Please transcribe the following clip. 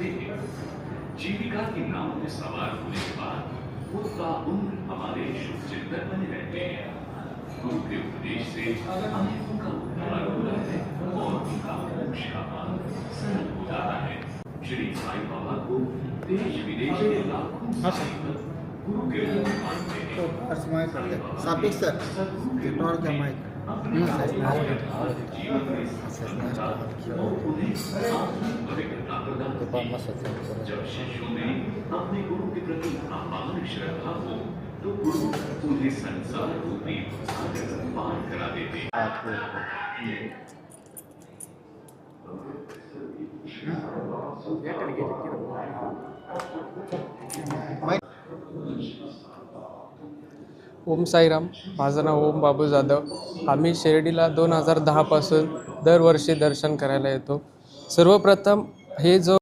करते हैं। जीविका की नाव में सवार होने के बाद पूरा उम्र हमारे शुभ चिंतक बने रहते हैं। गुरु के उपदेश से अनेकों का उद्धार होता है और उनका मोक्ष का मार्ग सरल हो जाता है। श्री साईं बाबा को देश विदेश के लाखों साई भक्त गुरु के रूप में मानते हैं। Sapi sir, ignore the mic. अपने जीवन में सफलता और उन्हें आत्मिक पवित्रता प्रदान करती है। जब शिष्यों में अपने गुरु के प्रति अपार श्रद्धा हो तो गुरु उन्हें संसार रूपी सागर पार करा देते हैं। ओम साईराम. माझं नाव ओम बाबू जाधव. आम्ही शिर्डीला 2010 पासून दरवर्षी दर्शन करायला येतो. सर्वप्रथम हे जो